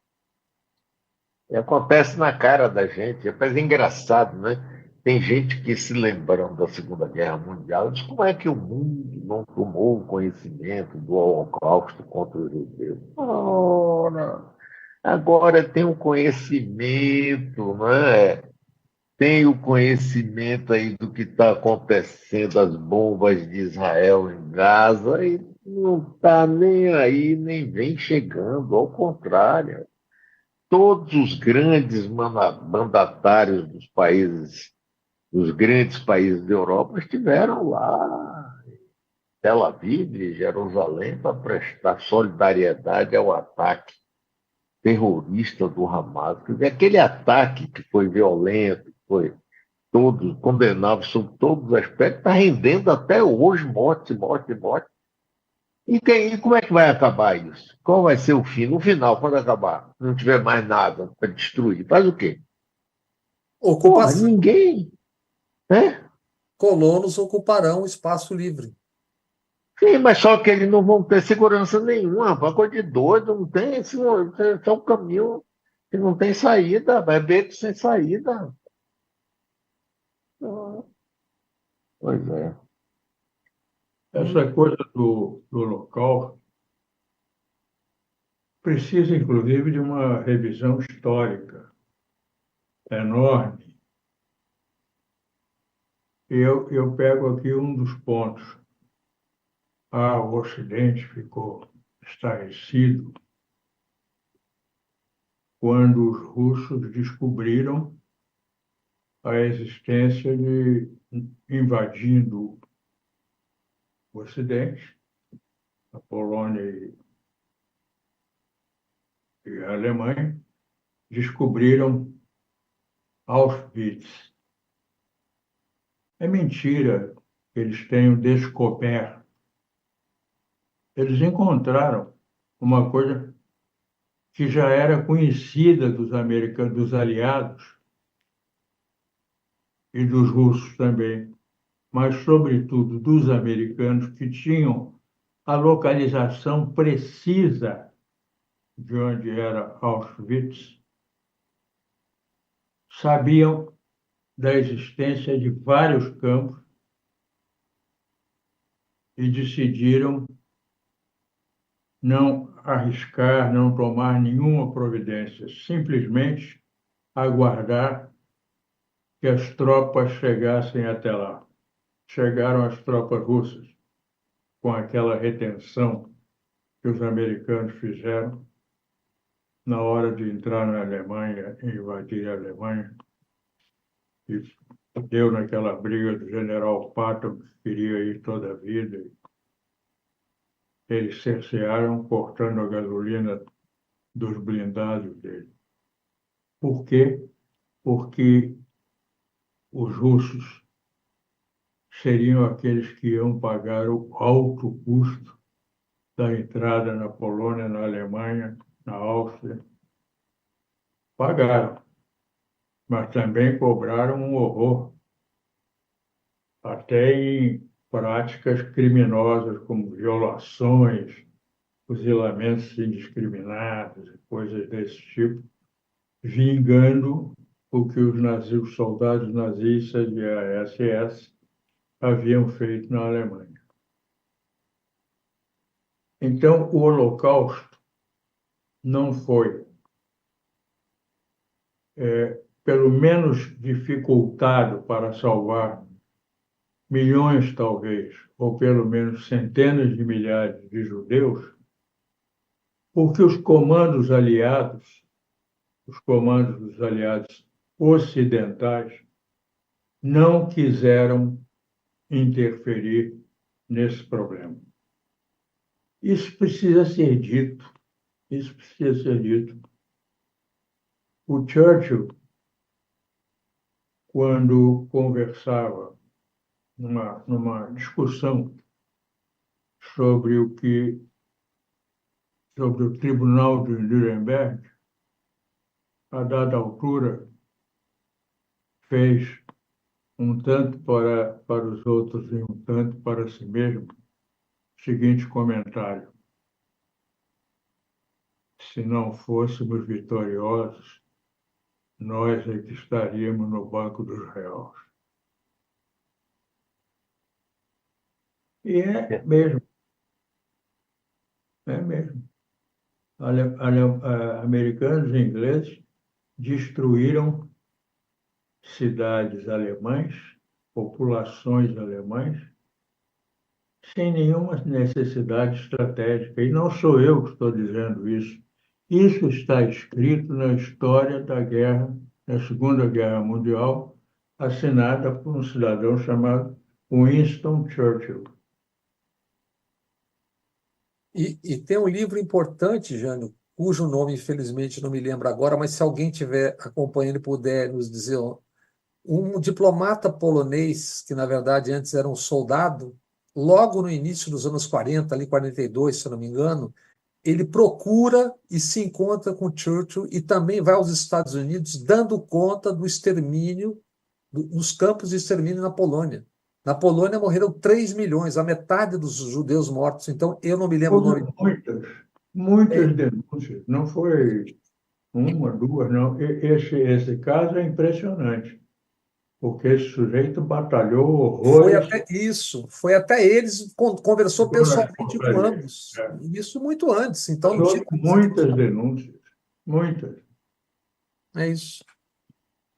E acontece na cara da gente. É engraçado, né? Tem gente que se lembrando da Segunda Guerra Mundial diz como é que o mundo não tomou o conhecimento do Holocausto contra os judeus. Ora, agora tem um conhecimento, não é? tem o conhecimento aí do que está acontecendo, as bombas de Israel em Gaza, e não está nem aí, nem vem chegando, ao contrário. Todos os grandes mandatários dos países, dos grandes países da Europa, estiveram lá em Tel Aviv e Jerusalém para prestar solidariedade ao ataque terrorista do Hamas. Quer dizer, aquele ataque que foi violento, que foi todo condenável sob todos os aspectos, está rendendo até hoje morte, morte, morte. E como é que vai acabar isso? Qual vai ser o fim? No final, quando acabar, não tiver mais nada para destruir, faz o quê? Porra, Ocupação. ninguém, né? Colonos ocuparão o espaço livre. Sim, mas só que eles não vão ter segurança nenhuma, uma coisa de doido, não tem esse é um caminho que não tem saída, vai beco sem saída. Ah, pois é. Essa coisa do Holocausto precisa, inclusive, de uma revisão histórica enorme. Eu pego aqui um dos pontos. O Ocidente ficou estarrecido quando os russos descobriram a existência de, invadindo o Ocidente, a Polônia e a Alemanha, descobriram Auschwitz. É mentira que eles tenham descoberto. Eles encontraram uma coisa que já era conhecida dos americanos, dos aliados e dos russos também, mas, sobretudo, dos americanos, que tinham a localização precisa de onde era Auschwitz, sabiam da existência de vários campos e decidiram não arriscar, não tomar nenhuma providência, simplesmente aguardar que as tropas chegassem até lá. Chegaram as tropas russas, com aquela retenção que os americanos fizeram na hora de entrar na Alemanha e invadir a Alemanha. E deu naquela briga do general Patton, que queria ir toda a vida. Eles cercearam, cortando a gasolina dos blindados dele. Por quê? Porque os russos seriam aqueles que iam pagar o alto custo da entrada na Polônia, na Alemanha, na Áustria. Pagaram, mas também cobraram um horror, até em práticas criminosas como violações, fuzilamentos indiscriminados e coisas desse tipo, vingando o que os soldados nazistas e a SS haviam feito na Alemanha. Então, o Holocausto não foi, pelo menos, dificultado para salvar milhões, talvez, ou pelo menos centenas de milhares de judeus, porque os comandos dos aliados ocidentais, não quiseram interferir nesse problema. Isso precisa ser dito. Isso precisa ser dito. O Churchill, quando conversava numa discussão sobre o Tribunal de Nuremberg, a dada altura, fez um tanto para os outros e um tanto para si mesmo o seguinte comentário: se não fôssemos vitoriosos, nós é que estaríamos no banco dos réus. E é mesmo. É mesmo. Americanos e ingleses destruíram cidades alemãs, populações alemãs, sem nenhuma necessidade estratégica. E não sou eu que estou dizendo isso. Isso está escrito na história da guerra, da Segunda Guerra Mundial, assinada por um cidadão chamado Winston Churchill. E tem um livro importante, Jânio, cujo nome, infelizmente, não me lembro agora, mas se alguém estiver acompanhando e puder nos dizer, um diplomata polonês, que na verdade antes era um soldado, logo no início dos anos 40, ali 42, se eu não me engano, ele procura e se encontra com Churchill e também vai aos Estados Unidos dando conta do extermínio, dos campos de extermínio na Polônia. Na Polônia morreram 3 milhões, a metade dos judeus mortos. Então, eu não me lembro o nome. Muitas denúncias. Não foi uma, duas, não. Esse caso é impressionante, porque esse sujeito batalhou horrores. Foi até eles, conversou pessoalmente com ambos. Isso muito antes. Então, muitas denúncias, muitas. É isso.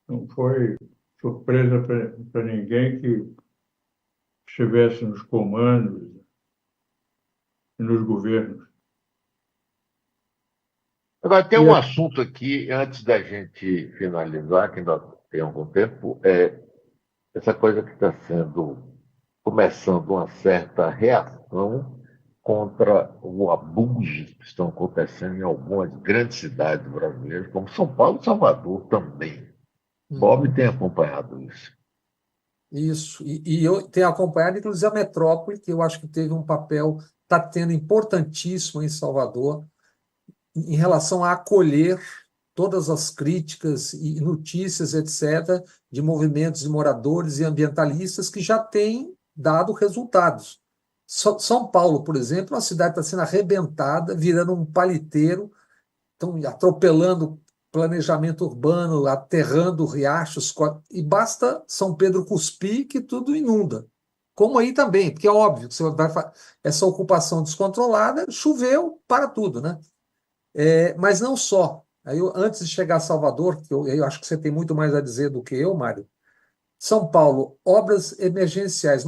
Não foi surpresa para ninguém que estivesse nos comandos e nos governos. Agora, tem um assunto aqui, antes da gente finalizar, que ainda tem algum tempo, essa coisa que está começando uma certa reação contra o abuso que estão acontecendo em algumas grandes cidades brasileiras, como São Paulo e Salvador também. Bob tem acompanhado isso. Isso, e eu tenho acompanhado, inclusive, a Metrópole, que eu acho que teve um papel, está tendo importantíssimo em Salvador, em relação a acolher todas as críticas e notícias, etc., de movimentos de moradores e ambientalistas que já têm dado resultados. São Paulo, por exemplo, a cidade está sendo arrebentada, virando um paliteiro, estão atropelando planejamento urbano, aterrando riachos, e basta São Pedro cuspir que tudo inunda. Como aí também, porque é óbvio que você essa ocupação descontrolada, choveu para tudo, né? Mas não só. Aí antes de chegar a Salvador, que eu acho que você tem muito mais a dizer do que eu, Mário, São Paulo, obras emergenciais,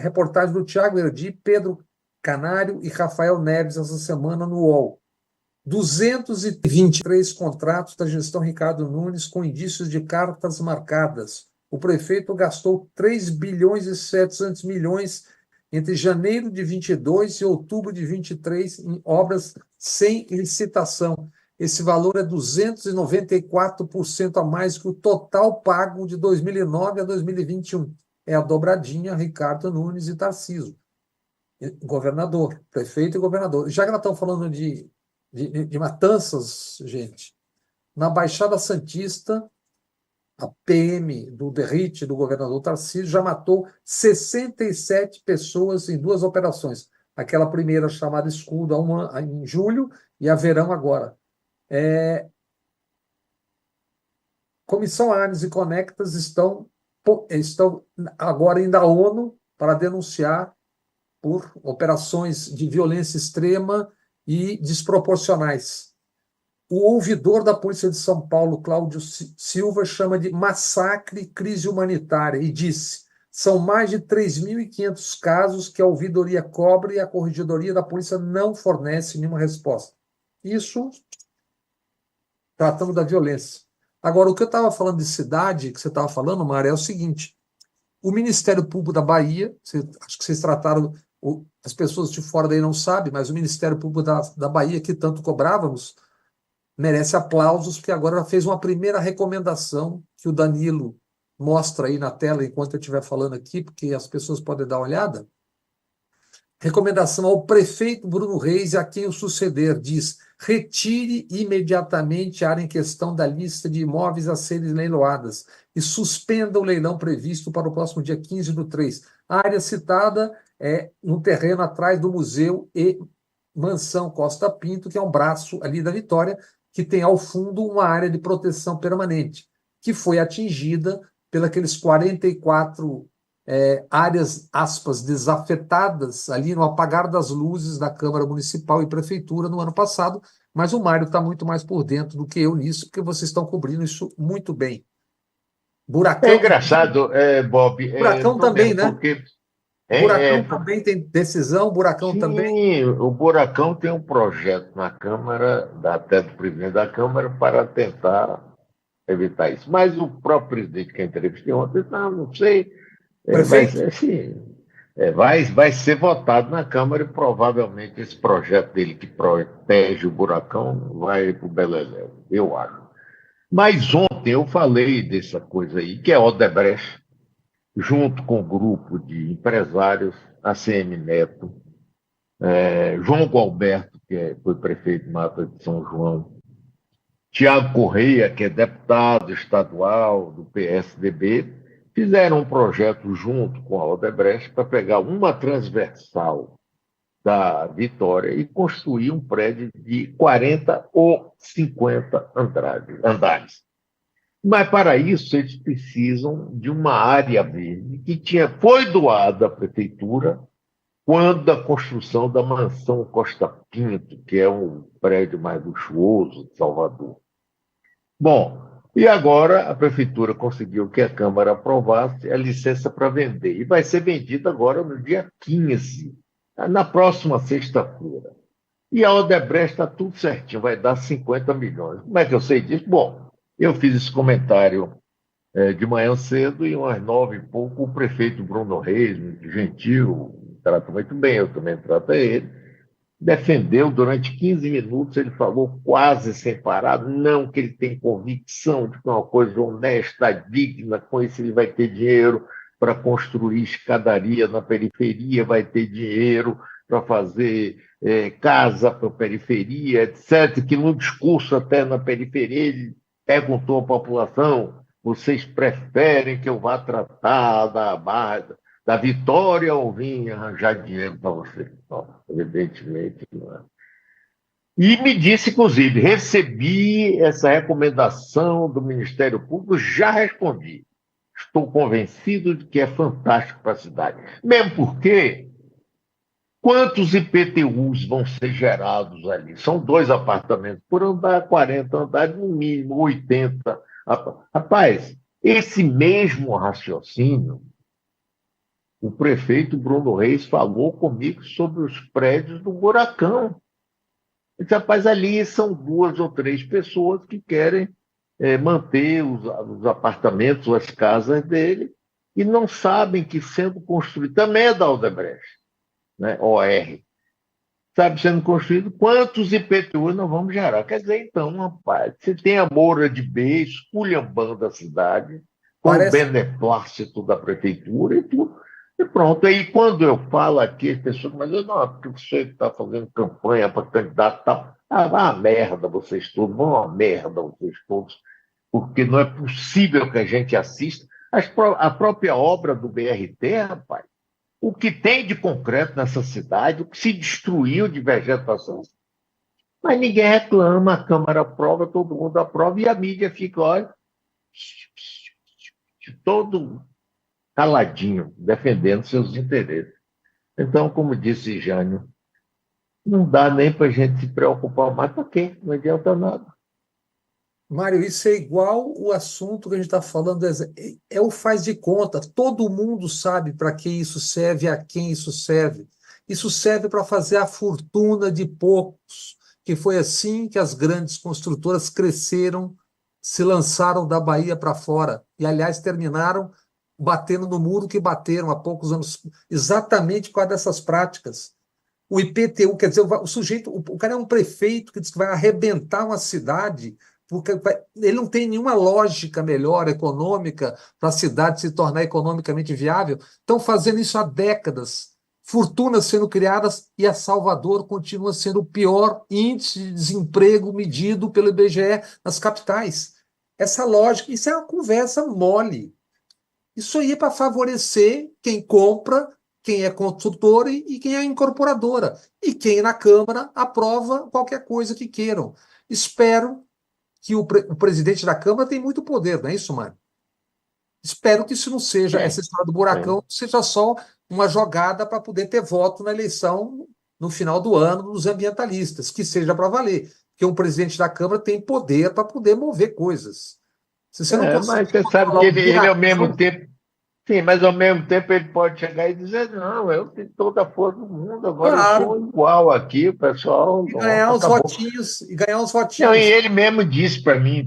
reportagem do Tiago Erdi, Pedro Canário e Rafael Neves essa semana no UOL. 223 contratos da gestão Ricardo Nunes com indícios de cartas marcadas. O prefeito gastou 3 bilhões e 700 milhões entre janeiro de 22 e outubro de 23 em obras sem licitação. Esse valor é 294% a mais que o total pago de 2009 a 2021. É a dobradinha Ricardo Nunes e Tarcísio. Governador, prefeito e governador. Já que nós estamos falando de matanças, gente, na Baixada Santista, a PM do Derrite, do governador Tarcísio, já matou 67 pessoas em 2 operações. Aquela primeira chamada Escudo em julho e a Verão agora. Comissão Arnes e Conectas estão agora indo à ONU para denunciar por operações de violência extrema e desproporcionais. O ouvidor da Polícia de São Paulo, Cláudio Silva, chama de massacre e crise humanitária e disse: são mais de 3.500 casos que a ouvidoria cobre e a corregedoria da polícia não fornece nenhuma resposta. Isso tratando da violência. Agora, o que eu estava falando de cidade, que você estava falando, Mário, é o seguinte: o Ministério Público da Bahia, acho que vocês trataram, as pessoas de fora daí não sabem, mas o Ministério Público da Bahia, que tanto cobrávamos, merece aplausos, porque agora fez uma primeira recomendação que o Danilo mostra aí na tela enquanto eu estiver falando aqui, porque as pessoas podem dar uma olhada. Recomendação ao prefeito Bruno Reis e a quem o suceder, diz: retire imediatamente a área em questão da lista de imóveis a serem leiloadas e suspenda o leilão previsto para o próximo dia 15/3. A área citada é no terreno atrás do Museu e Mansão Costa Pinto, que é um braço ali da Vitória, que tem ao fundo uma área de proteção permanente, que foi atingida pelas 44 áreas, aspas, desafetadas ali no apagar das luzes da Câmara Municipal e Prefeitura no ano passado, mas o Mário está muito mais por dentro do que eu nisso, porque vocês estão cobrindo isso muito bem. É Buracão, engraçado, Bob, buracão não também, mesmo, né? porque Buracão também tem decisão, buracão também. sim, o Buracão tem um projeto na Câmara, até do presidente da Câmara, para tentar evitar isso. Mas o próprio presidente que eu entrevistei ontem, não sei, vai Prefeito? ser assim, vai ser votado na Câmara e provavelmente esse projeto dele que protege o Buracão vai para o Beleléu, eu acho. Mas ontem eu falei dessa coisa aí, que é Odebrecht, junto com o grupo de empresários, ACM Neto, João Gualberto, foi prefeito de Mata de São João, Tiago Correia, que é deputado estadual do PSDB, fizeram um projeto junto com a Odebrecht para pegar uma transversal da Vitória e construir um prédio de 40 ou 50 andares. Mas, para isso, eles precisam de uma área verde que foi doada à prefeitura quando da construção da mansão Costa Pinto, que é um prédio mais luxuoso de Salvador. Bom, e agora a prefeitura conseguiu que a Câmara aprovasse a licença para vender. E vai ser vendida agora no dia 15, na próxima sexta-feira. E a Odebrecht está tudo certinho, vai dar 50 milhões. Como é que eu sei disso? Bom, eu fiz esse comentário de manhã cedo e umas 9 e pouco, o prefeito Bruno Reis, muito gentil, trata muito bem, eu também trato ele, defendeu durante 15 minutos, ele falou quase sem parar, não, que ele tem convicção de que é uma coisa honesta, digna, com isso ele vai ter dinheiro para construir escadaria na periferia, vai ter dinheiro para fazer casa para a periferia, etc., que no discurso até na periferia ele perguntou à população: vocês preferem que eu vá tratar da Vitória ou vim arranjar dinheiro para vocês? Não, evidentemente não é. E me disse, inclusive, recebi essa recomendação do Ministério Público, já respondi. Estou convencido de que é fantástico para a cidade. Mesmo porque, quantos IPTUs vão ser gerados ali? São 2 apartamentos por andar, 40 andares, no mínimo 80. Rapaz, esse mesmo raciocínio, o prefeito Bruno Reis falou comigo sobre os prédios do Buracão. Ele disse: rapaz, ali são 2 ou 3 pessoas que querem manter os apartamentos, as casas dele, e não sabem que sendo construído, também é da Odebrecht, né? OR, sabe, sendo construído, quantos IPTU nós vamos gerar? Quer dizer, então, rapaz, você tem a Moura de B, esculhambando a cidade, com o beneplácito da prefeitura e tudo. E pronto. Aí, quando eu falo aqui, as pessoas, mas eu não, porque você está fazendo campanha para candidato e tal. Vá a merda, vocês todos, vão a merda, vocês todos, porque não é possível que a gente assista a própria obra do BRT, rapaz. O que tem de concreto nessa cidade, o que se destruiu de vegetação, mas ninguém reclama, a Câmara aprova, todo mundo aprova, e a mídia fica, olha, todo caladinho, defendendo seus interesses. Então, como disse Jânio, não dá nem para a gente se preocupar mais, para quê? Não adianta nada. Mário, isso é igual o assunto que a gente está falando, é o faz de conta. Todo mundo sabe para que isso serve, a quem isso serve. Isso serve para fazer a fortuna de poucos, que foi assim que as grandes construtoras cresceram, se lançaram da Bahia para fora, e, aliás, terminaram batendo no muro que bateram há poucos anos, exatamente por causa dessas práticas. O IPTU, quer dizer, o sujeito, o cara é um prefeito que diz que vai arrebentar uma cidade, porque ele não tem nenhuma lógica melhor econômica para a cidade se tornar economicamente viável. Estão fazendo isso há décadas. Fortunas sendo criadas e a Salvador continua sendo o pior índice de desemprego medido pelo IBGE nas capitais. Essa lógica, isso é uma conversa mole. Isso aí é para favorecer quem compra, quem é construtor e quem é incorporadora. E quem na Câmara aprova qualquer coisa que queiram. Espero que o presidente da Câmara tem muito poder, não é isso, Mário? Espero que isso não seja, essa história do buracão, seja só uma jogada para poder ter voto na eleição no final do ano dos ambientalistas, que seja para valer. Porque um presidente da Câmara tem poder para poder mover coisas. Se você não Mas consegue você sabe controlar que o ele ao Birajão, mesmo tempo. Sim, mas ao mesmo tempo ele pode chegar e dizer, não, eu tenho toda a força do mundo, agora eu claro, sou igual aqui, o pessoal, e pronto, ganhar uns acabou. votinhos, e ganhar uns Não, e votinhos. ele mesmo disse para mim,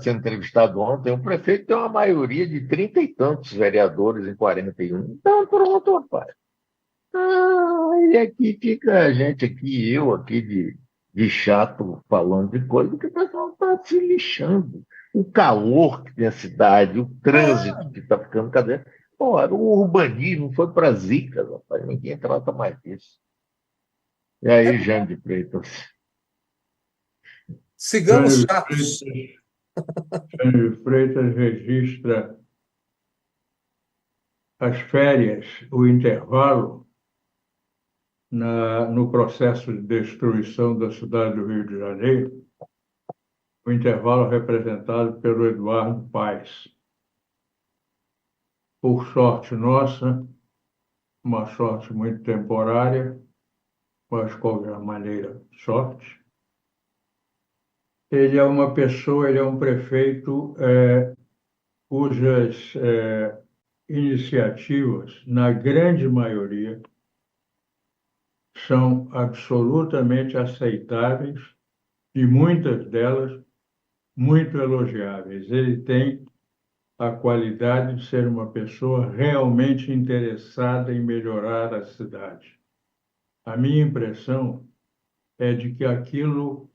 sendo entrevistado ontem, o prefeito tem uma maioria de 30 e tantos vereadores em 41. Então, pronto, rapaz. E aqui fica a gente aqui, eu aqui de chato falando de coisa que o pessoal está se lixando. O calor que tem a cidade, o trânsito que está ficando cada vez. Ora, o urbanismo foi para zica, rapaz. Ninguém trata mais disso. E aí, Jane de Freitas? Sigamos Jânio chatos. Freitas registra as férias, o intervalo, no processo de destruição da cidade do Rio de Janeiro, o intervalo representado pelo Eduardo Paes. Por sorte nossa, uma sorte muito temporária, mas de qualquer maneira, sorte. Ele é uma pessoa, ele é um prefeito cujas iniciativas, na grande maioria, são absolutamente aceitáveis e muitas delas muito elogiáveis. Ele tem a qualidade de ser uma pessoa realmente interessada em melhorar a cidade. A minha impressão é de que aquilo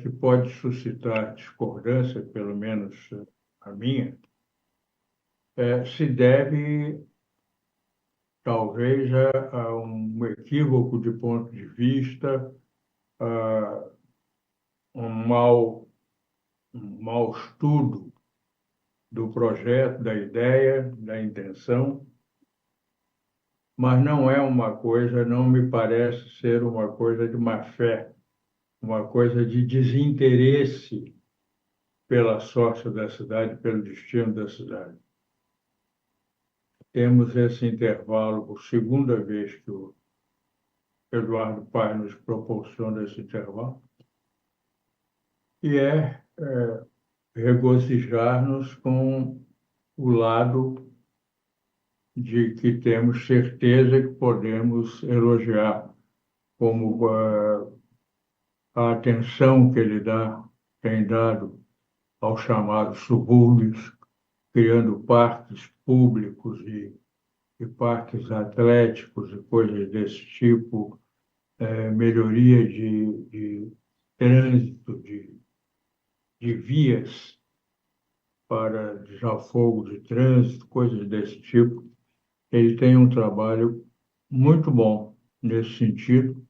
que pode suscitar discordância, pelo menos a minha, se deve talvez a um equívoco de ponto de vista, a um mau estudo do projeto, da ideia, da intenção, mas não é uma coisa, não me parece ser uma coisa de má fé, uma coisa de desinteresse pela sorte da cidade, pelo destino da cidade. Temos esse intervalo, por segunda vez que o Eduardo Paes nos proporciona esse intervalo, e regozijar-nos com o lado de que temos certeza que podemos elogiar, como a atenção que ele tem dado aos chamados subúrbios, criando parques públicos e parques atléticos e coisas desse tipo, melhoria de trânsito, de vias para desafogo de trânsito, coisas desse tipo. Ele tem um trabalho muito bom nesse sentido.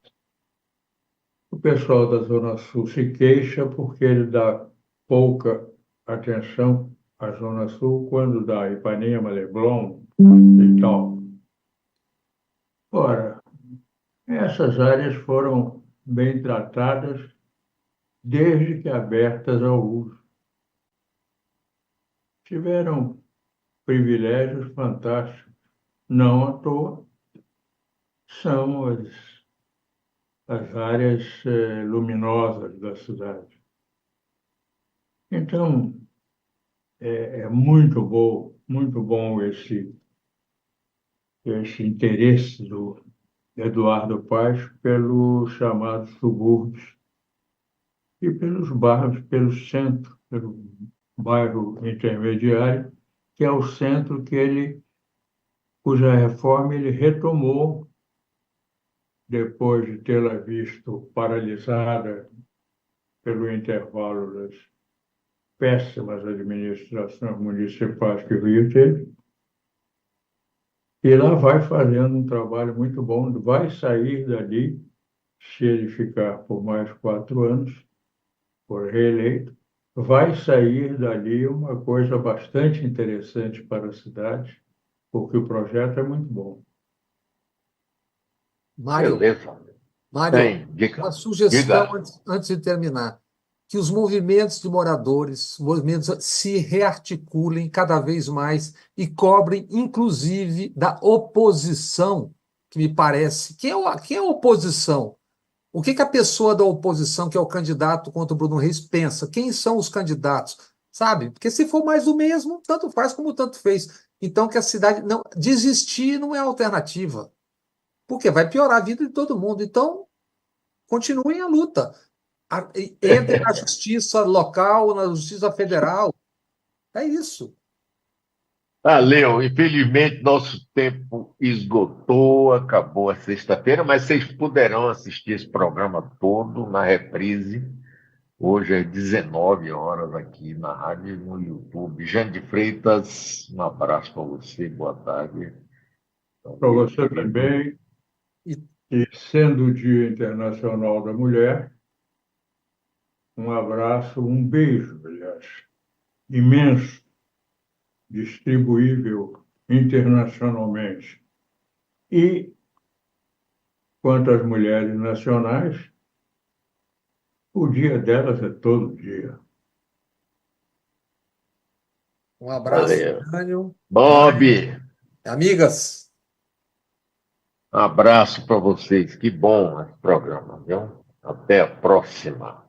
O pessoal da Zona Sul se queixa porque ele dá pouca atenção à Zona Sul quando dá Ipanema, Leblon e tal. Ora, essas áreas foram bem tratadas desde que abertas ao uso. Tiveram privilégios fantásticos. Não à toa, são as áreas luminosas da cidade. Então, é muito bom esse interesse do Eduardo Paes pelos chamados subúrbios e pelos bairros, pelo centro, pelo bairro intermediário, que é o centro cuja reforma ele retomou depois de tê-la visto paralisada pelo intervalo das péssimas administrações municipais que o Rio teve. E lá vai fazendo um trabalho muito bom, vai sair dali, se ele ficar por mais 4 anos, for reeleito, vai sair dali uma coisa bastante interessante para a cidade, porque o projeto é muito bom. Mário, Beleza. Mário, Diga. uma sugestão Diga. antes de terminar. Que os movimentos de moradores, movimentos se rearticulem cada vez mais e cobrem, inclusive, da oposição, que me parece. Quem é a oposição? O que a pessoa da oposição, que é o candidato contra o Bruno Reis, pensa? Quem são os candidatos? sabe? Porque se for mais do mesmo, tanto faz como tanto fez. Então, que a cidade não desistir não é alternativa, porque vai piorar a vida de todo mundo. Então, continuem a luta. Entrem na justiça local, na justiça federal. É isso. Valeu. Infelizmente, nosso tempo esgotou, acabou a sexta-feira, mas vocês poderão assistir esse programa todo na reprise. Hoje às 19 horas aqui na rádio e no YouTube. Jane de Freitas, um abraço para você, boa tarde. Para você também. E sendo o Dia Internacional da Mulher, um abraço, um beijo, aliás, imenso, distribuível internacionalmente. E, quanto às mulheres nacionais, o dia delas é todo dia. Um abraço, Valeu. Daniel. Bob, Amigas. um abraço para vocês. Que bom esse programa, viu? Até a próxima.